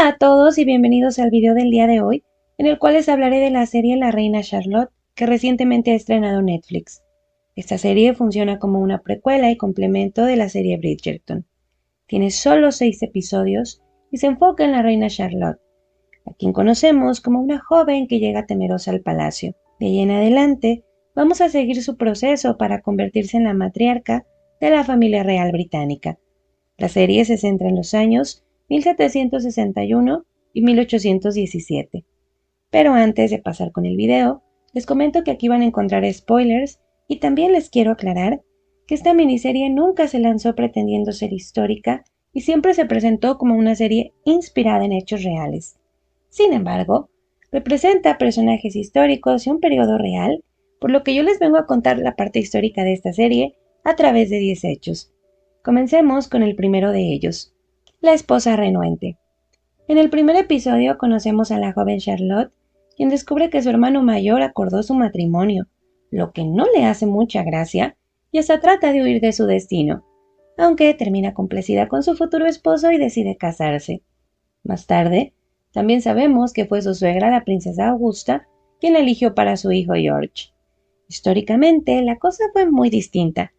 Hola a todos y bienvenidos al video del día de hoy, en el cual les hablaré de la serie La Reina Charlotte, que recientemente ha estrenado Netflix. Esta serie funciona como una precuela y complemento de la serie Bridgerton. Tiene solo 6 episodios y se enfoca en la Reina Charlotte, a quien conocemos como una joven que llega temerosa al palacio. De ahí en adelante, vamos a seguir su proceso para convertirse en la matriarca de la familia real británica. La serie se centra en los años 1761 y 1817. Pero antes de pasar con el video, les comento que aquí van a encontrar spoilers y también les quiero aclarar que esta miniserie nunca se lanzó pretendiendo ser histórica y siempre se presentó como una serie inspirada en hechos reales. Sin embargo, representa personajes históricos y un periodo real, por lo que yo les vengo a contar la parte histórica de esta serie a través de 10 hechos. Comencemos con el primero de ellos, la esposa renuente. En el primer episodio conocemos a la joven Charlotte, quien descubre que su hermano mayor acordó su matrimonio, lo que no le hace mucha gracia, y hasta trata de huir de su destino, aunque termina complacida con su futuro esposo y decide casarse. Más tarde, también sabemos que fue su suegra, la princesa Augusta, quien la eligió para su hijo George. Históricamente, la cosa fue muy distinta.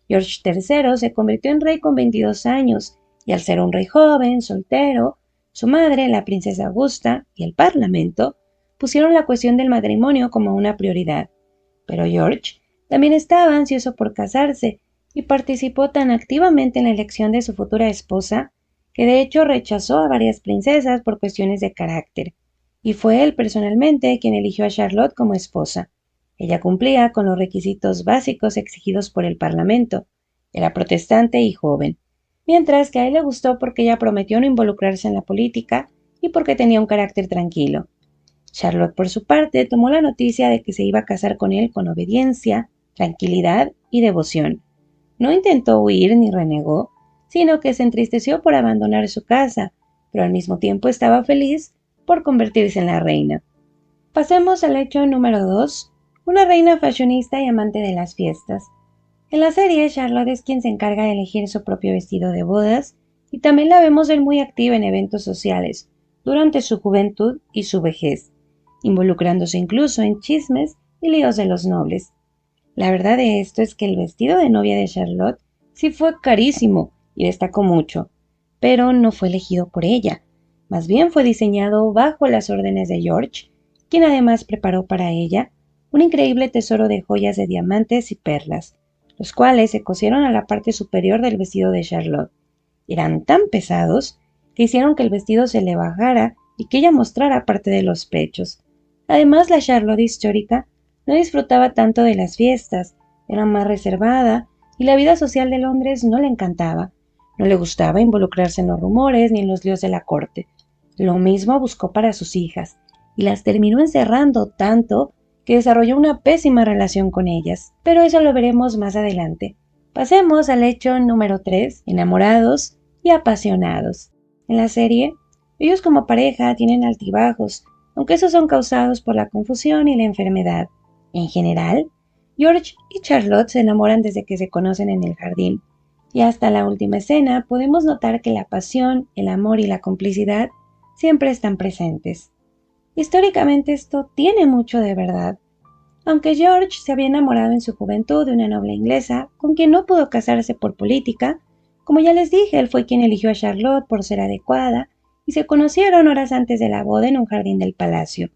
George III se convirtió en rey con 22 años, y al ser un rey joven, soltero, su madre, la princesa Augusta, y el parlamento pusieron la cuestión del matrimonio como una prioridad. Pero George también estaba ansioso por casarse y participó tan activamente en la elección de su futura esposa que de hecho rechazó a varias princesas por cuestiones de carácter, y fue él personalmente quien eligió a Charlotte como esposa. Ella cumplía con los requisitos básicos exigidos por el parlamento, era protestante y joven, mientras que a él le gustó porque ella prometió no involucrarse en la política y porque tenía un carácter tranquilo. Charlotte, por su parte, tomó la noticia de que se iba a casar con él con obediencia, tranquilidad y devoción. No intentó huir ni renegó, sino que se entristeció por abandonar su casa, pero al mismo tiempo estaba feliz por convertirse en la reina. Pasemos al hecho número 2, una reina fashionista y amante de las fiestas. En la serie, Charlotte es quien se encarga de elegir su propio vestido de bodas y también la vemos ser muy activa en eventos sociales durante su juventud y su vejez, involucrándose incluso en chismes y líos de los nobles. La verdad de esto es que el vestido de novia de Charlotte sí fue carísimo y destacó mucho, pero no fue elegido por ella, más bien fue diseñado bajo las órdenes de George, quien además preparó para ella un increíble tesoro de joyas de diamantes y perlas, los cuales se cosieron a la parte superior del vestido de Charlotte. Eran tan pesados que hicieron que el vestido se le bajara y que ella mostrara parte de los pechos. Además, la Charlotte histórica no disfrutaba tanto de las fiestas, era más reservada y la vida social de Londres no le encantaba. No le gustaba involucrarse en los rumores ni en los líos de la corte. Lo mismo buscó para sus hijas y las terminó encerrando tanto que desarrolló una pésima relación con ellas, pero eso lo veremos más adelante. Pasemos al hecho número 3, enamorados y apasionados. En la serie, ellos como pareja tienen altibajos, aunque esos son causados por la confusión y la enfermedad. En general, George y Charlotte se enamoran desde que se conocen en el jardín, y hasta la última escena podemos notar que la pasión, el amor y la complicidad siempre están presentes. Históricamente esto tiene mucho de verdad. Aunque George se había enamorado en su juventud de una noble inglesa, con quien no pudo casarse por política, como ya les dije, él fue quien eligió a Charlotte por ser adecuada, y se conocieron horas antes de la boda en un jardín del palacio.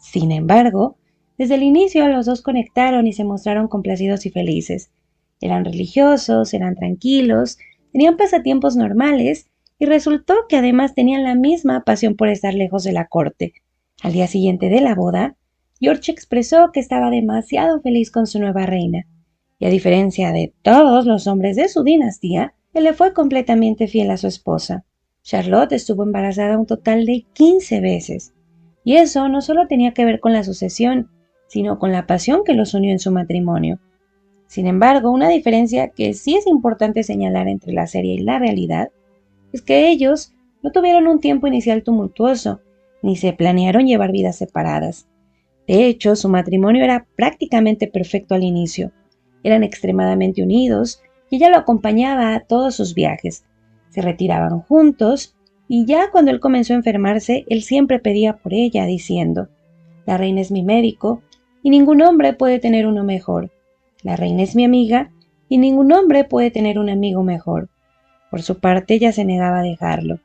Sin embargo, desde el inicio los dos conectaron y se mostraron complacidos y felices. Eran religiosos, eran tranquilos, tenían pasatiempos normales, y resultó que además tenían la misma pasión por estar lejos de la corte. Al día siguiente de la boda, George expresó que estaba demasiado feliz con su nueva reina, y a diferencia de todos los hombres de su dinastía, él le fue completamente fiel a su esposa. Charlotte estuvo embarazada un total de 15 veces, y eso no solo tenía que ver con la sucesión, sino con la pasión que los unió en su matrimonio. Sin embargo, una diferencia que sí es importante señalar entre la serie y la realidad es que ellos no tuvieron un tiempo inicial tumultuoso, ni se planearon llevar vidas separadas. De hecho, su matrimonio era prácticamente perfecto al inicio. Eran extremadamente unidos y ella lo acompañaba a todos sus viajes. Se retiraban juntos y ya cuando él comenzó a enfermarse, él siempre pedía por ella, diciendo: la reina es mi médico, y ningún hombre puede tener uno mejor. La reina es mi amiga, y ningún hombre puede tener un amigo mejor. Por su parte, ella se negaba a dejarlo.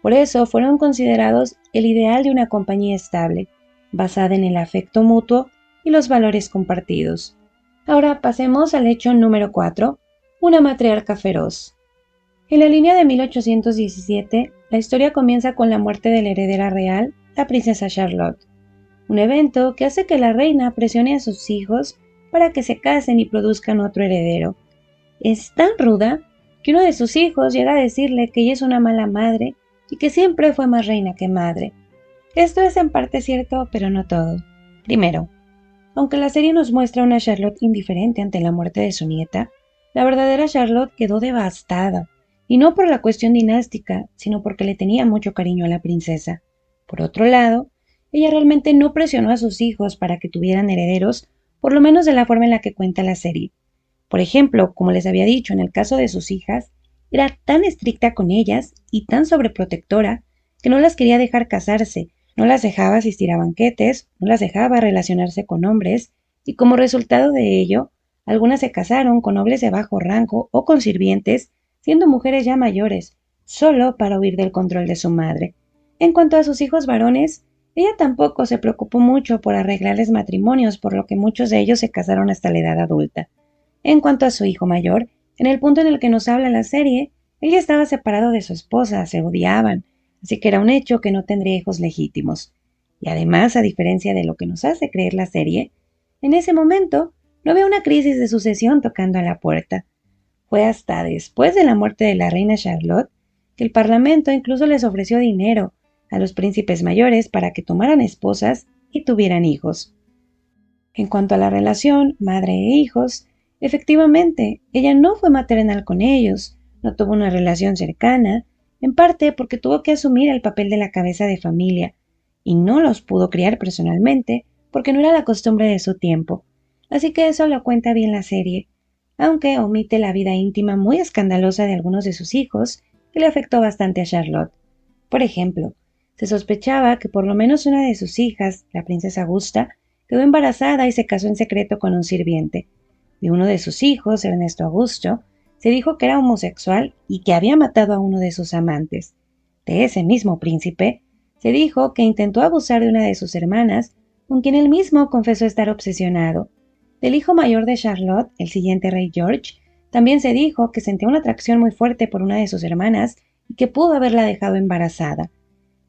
Por eso fueron considerados el ideal de una compañía estable, basada en el afecto mutuo y los valores compartidos. Ahora pasemos al hecho número 4, una matriarca feroz. En la línea de 1817, la historia comienza con la muerte de la heredera real, la princesa Charlotte, un evento que hace que la reina presione a sus hijos para que se casen y produzcan otro heredero. Es tan ruda que uno de sus hijos llega a decirle que ella es una mala madre y que siempre fue más reina que madre. Esto es en parte cierto, pero no todo. Primero, aunque la serie nos muestra una Charlotte indiferente ante la muerte de su nieta, la verdadera Charlotte quedó devastada, y no por la cuestión dinástica, sino porque le tenía mucho cariño a la princesa. Por otro lado, ella realmente no presionó a sus hijos para que tuvieran herederos, por lo menos de la forma en la que cuenta la serie. Por ejemplo, como les había dicho, en el caso de sus hijas, era tan estricta con ellas y tan sobreprotectora que no las quería dejar casarse, no las dejaba asistir a banquetes, no las dejaba relacionarse con hombres, y como resultado de ello, algunas se casaron con nobles de bajo rango o con sirvientes, siendo mujeres ya mayores, solo para huir del control de su madre. En cuanto a sus hijos varones, ella tampoco se preocupó mucho por arreglarles matrimonios, por lo que muchos de ellos se casaron hasta la edad adulta. En cuanto a su hijo mayor, en el punto en el que nos habla la serie, él ya estaba separado de su esposa, se odiaban, así que era un hecho que no tendría hijos legítimos. Y además, a diferencia de lo que nos hace creer la serie, en ese momento no había una crisis de sucesión tocando a la puerta. Fue hasta después de la muerte de la reina Charlotte que el Parlamento incluso les ofreció dinero a los príncipes mayores para que tomaran esposas y tuvieran hijos. En cuanto a la relación madre e hijos, efectivamente, ella no fue maternal con ellos, no tuvo una relación cercana, en parte porque tuvo que asumir el papel de la cabeza de familia, y no los pudo criar personalmente porque no era la costumbre de su tiempo. Así que eso lo cuenta bien la serie, aunque omite la vida íntima muy escandalosa de algunos de sus hijos, que le afectó bastante a Charlotte. Por ejemplo, se sospechaba que por lo menos una de sus hijas, la princesa Augusta, quedó embarazada y se casó en secreto con un sirviente. De uno de sus hijos, Ernesto Augusto, se dijo que era homosexual y que había matado a uno de sus amantes. De ese mismo príncipe, se dijo que intentó abusar de una de sus hermanas, con quien él mismo confesó estar obsesionado. Del hijo mayor de Charlotte, el siguiente rey George, también se dijo que sentía una atracción muy fuerte por una de sus hermanas y que pudo haberla dejado embarazada.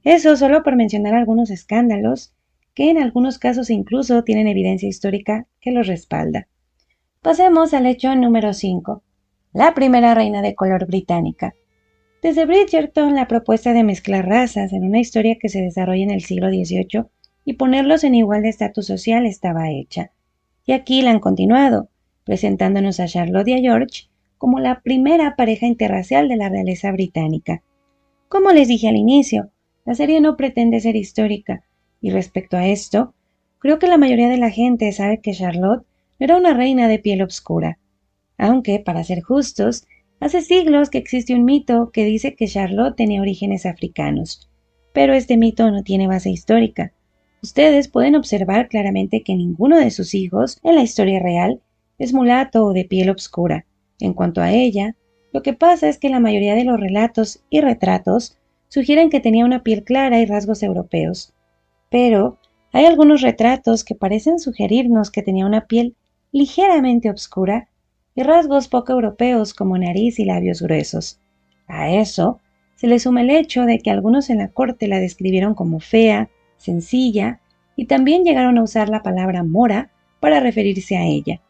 Eso solo por mencionar algunos escándalos que en algunos casos incluso tienen evidencia histórica que los respalda. Pasemos al hecho número 5, la primera reina de color británica. Desde Bridgerton, la propuesta de mezclar razas en una historia que se desarrolla en el siglo XVIII y ponerlos en igual de estatus social estaba hecha. Y aquí la han continuado, presentándonos a Charlotte y a George como la primera pareja interracial de la realeza británica. Como les dije al inicio, la serie no pretende ser histórica, y respecto a esto, creo que la mayoría de la gente sabe que Charlotte no era una reina de piel oscura, aunque, para ser justos, hace siglos que existe un mito que dice que Charlotte tenía orígenes africanos, pero este mito no tiene base histórica. Ustedes pueden observar claramente que ninguno de sus hijos en la historia real es mulato o de piel oscura. En cuanto a ella, lo que pasa es que la mayoría de los relatos y retratos sugieren que tenía una piel clara y rasgos europeos, pero hay algunos retratos que parecen sugerirnos que tenía una piel ligeramente oscura y rasgos poco europeos como nariz y labios gruesos. A eso se le suma el hecho de que algunos en la corte la describieron como fea, sencilla, y también llegaron a usar la palabra mora para referirse a ella.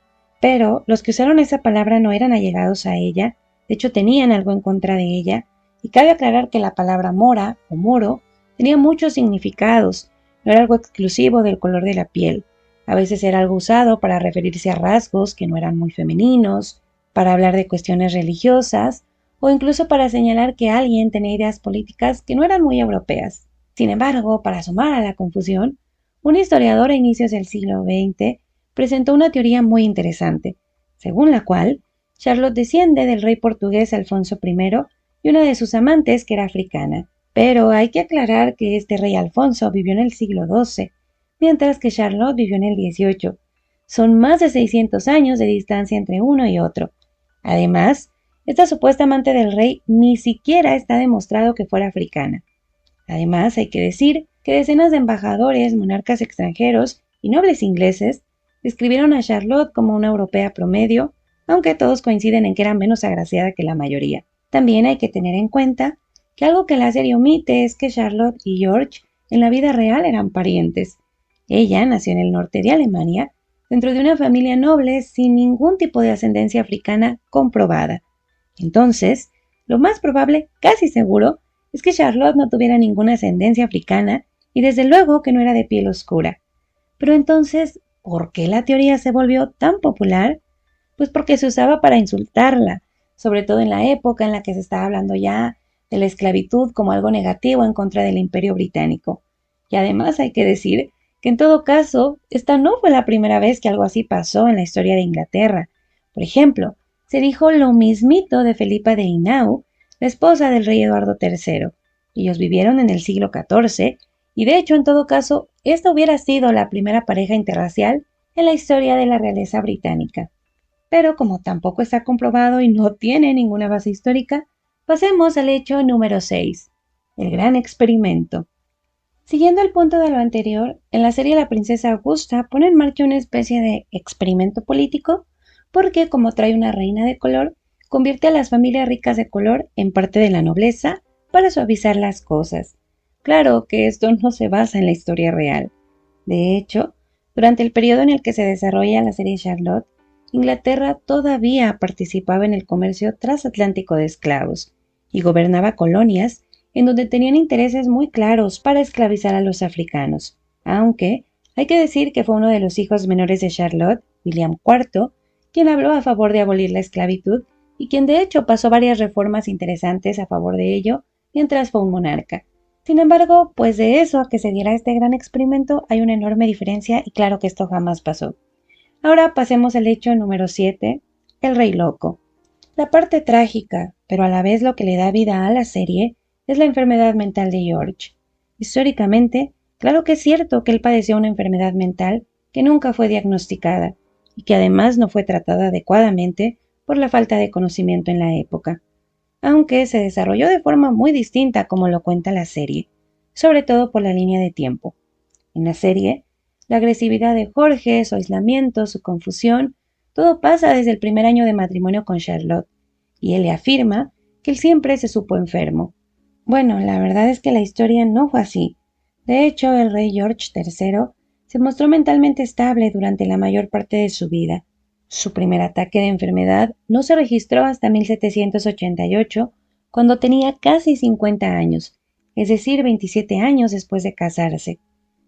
Pero los que usaron esa palabra no eran allegados a ella, de hecho tenían algo en contra de ella, y cabe aclarar que la palabra mora o moro tenía muchos significados, no era algo exclusivo del color de la piel. A veces era algo usado para referirse a rasgos que no eran muy femeninos, para hablar de cuestiones religiosas, o incluso para señalar que alguien tenía ideas políticas que no eran muy europeas. Sin embargo, para sumar a la confusión, un historiador a inicios del siglo XX presentó una teoría muy interesante, según la cual Charlotte desciende del rey portugués Alfonso I y una de sus amantes que era africana, Pero hay que aclarar que este rey Alfonso vivió en el siglo XII, mientras que Charlotte vivió en el XVIII. Son más de 600 años de distancia entre uno y otro. Además, esta supuesta amante del rey ni siquiera está demostrado que fuera africana. Además, hay que decir que decenas de embajadores, monarcas extranjeros y nobles ingleses describieron a Charlotte como una europea promedio, aunque todos coinciden en que era menos agraciada que la mayoría. También hay que tener en cuenta que algo que la serie omite es que Charlotte y George en la vida real eran parientes. Ella nació en el norte de Alemania, dentro de una familia noble sin ningún tipo de ascendencia africana comprobada. Entonces, lo más probable, casi seguro, es que Charlotte no tuviera ninguna ascendencia africana y desde luego que no era de piel oscura. Pero entonces, ¿por qué la teoría se volvió tan popular? Pues porque se usaba para insultarla, sobre todo en la época en la que se estaba hablando ya de la esclavitud como algo negativo en contra del Imperio Británico. Y además hay que decir que en todo caso, esta no fue la primera vez que algo así pasó en la historia de Inglaterra. Por ejemplo, se dijo lo mismito de Felipa de Hinau, la esposa del rey Eduardo III. Ellos vivieron en el siglo XIV y de hecho, en todo caso, esta hubiera sido la primera pareja interracial en la historia de la realeza británica. Pero como tampoco está comprobado y no tiene ninguna base histórica, pasemos al hecho número 6, el gran experimento. Siguiendo el punto de lo anterior, en la serie La princesa Augusta pone en marcha una especie de experimento político porque, como trae una reina de color, convierte a las familias ricas de color en parte de la nobleza para suavizar las cosas. Claro que esto no se basa en la historia real. De hecho, durante el periodo en el que se desarrolla la serie Charlotte, Inglaterra todavía participaba en el comercio transatlántico de esclavos y gobernaba colonias en donde tenían intereses muy claros para esclavizar a los africanos, aunque hay que decir que fue uno de los hijos menores de Charlotte, William IV, quien habló a favor de abolir la esclavitud y quien de hecho pasó varias reformas interesantes a favor de ello mientras fue un monarca. Sin embargo, pues de eso a que se diera este gran experimento hay una enorme diferencia y claro que esto jamás pasó. Ahora pasemos al hecho número 7, el rey loco. La parte trágica, pero a la vez lo que le da vida a la serie, es la enfermedad mental de George. Históricamente, claro que es cierto que él padeció una enfermedad mental que nunca fue diagnosticada y que además no fue tratada adecuadamente por la falta de conocimiento en la época, aunque se desarrolló de forma muy distinta como lo cuenta la serie, sobre todo por la línea de tiempo. En la serie, la agresividad de Jorge, su aislamiento, su confusión, todo pasa desde el primer año de matrimonio con Charlotte, y él le afirma que él siempre se supo enfermo. Bueno, la verdad es que la historia no fue así. De hecho, el rey George III se mostró mentalmente estable durante la mayor parte de su vida. Su primer ataque de enfermedad no se registró hasta 1788, cuando tenía casi 50 años, es decir, 27 años después de casarse.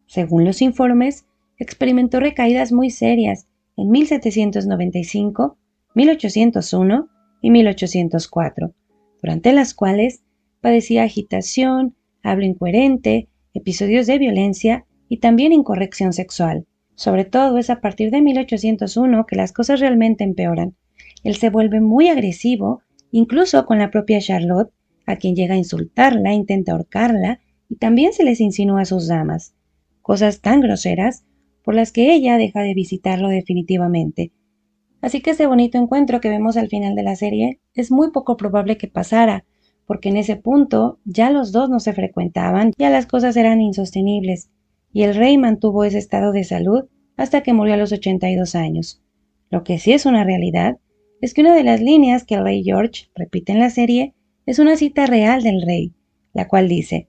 Según los informes, experimentó recaídas muy serias en 1795, 1801 y 1804, durante las cuales padecía agitación, habla incoherente, episodios de violencia y también incorrección sexual. Sobre todo es a partir de 1801 que las cosas realmente empeoran. Él se vuelve muy agresivo, incluso con la propia Charlotte, a quien llega a insultarla, intenta ahorcarla y también se les insinúa a sus damas. Cosas tan groseras por las que ella deja de visitarlo definitivamente. Así que ese bonito encuentro que vemos al final de la serie es muy poco probable que pasara, porque en ese punto ya los dos no se frecuentaban, ya las cosas eran insostenibles, y el rey mantuvo ese estado de salud hasta que murió a los 82 años. Lo que sí es una realidad es que una de las líneas que el rey George repite en la serie es una cita real del rey, la cual dice: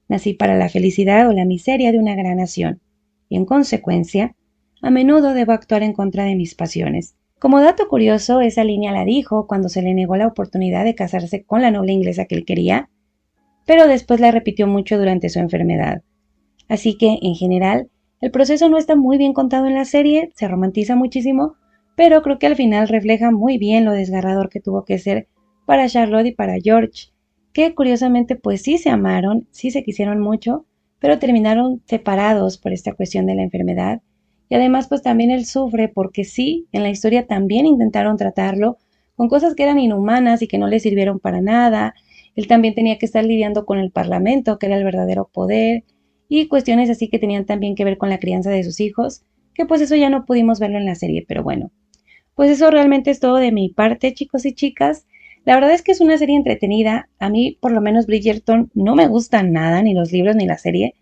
«Nací para la felicidad o la miseria de una gran nación, y en consecuencia, a menudo debo actuar en contra de mis pasiones». Como dato curioso, esa línea la dijo cuando se le negó la oportunidad de casarse con la noble inglesa que él quería, pero después la repitió mucho durante su enfermedad. Así que, en general, el proceso no está muy bien contado en la serie, se romantiza muchísimo, pero creo que al final refleja muy bien lo desgarrador que tuvo que ser para Charlotte y para George, que curiosamente pues sí se amaron, sí se quisieron mucho, pero terminaron separados por esta cuestión de la enfermedad. Y además pues también él sufre porque sí, en la historia también intentaron tratarlo con cosas que eran inhumanas y que no le sirvieron para nada, Él también tenía que estar lidiando con el parlamento, que era el verdadero poder, y cuestiones así que tenían también que ver con la crianza de sus hijos, que pues eso ya no pudimos verlo en la serie, pero bueno. Pues eso realmente es todo de mi parte, chicos y chicas. La verdad es que es una serie entretenida. A mí, por lo menos, Bridgerton no me gustan nada, ni los libros ni la serie,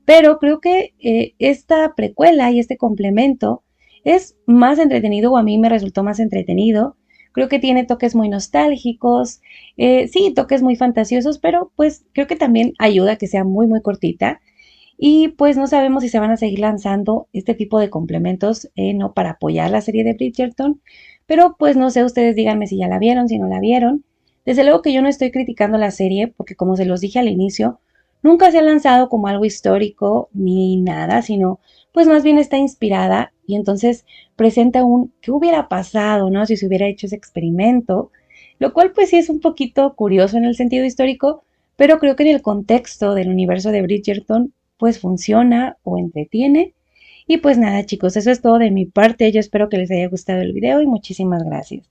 pero creo que esta precuela y este complemento es más entretenido, o a mí me resultó más entretenido. Creo que tiene toques muy nostálgicos, sí, toques muy fantasiosos, pero pues creo que también ayuda a que sea muy, muy cortita. Y pues no sabemos si se van a seguir lanzando este tipo de complementos, no para apoyar la serie de Bridgerton, pero pues no sé, ustedes díganme si ya la vieron, si no la vieron. Desde luego que yo no estoy criticando la serie, porque como se los dije al inicio, nunca se ha lanzado como algo histórico ni nada, sino pues más bien está inspirada y entonces presenta un qué hubiera pasado, ¿no? Si se hubiera hecho ese experimento, lo cual pues sí es un poquito curioso en el sentido histórico, pero creo que en el contexto del universo de Bridgerton pues funciona o entretiene. Y pues nada chicos, eso es todo de mi parte. Yo espero que les haya gustado el video y muchísimas gracias.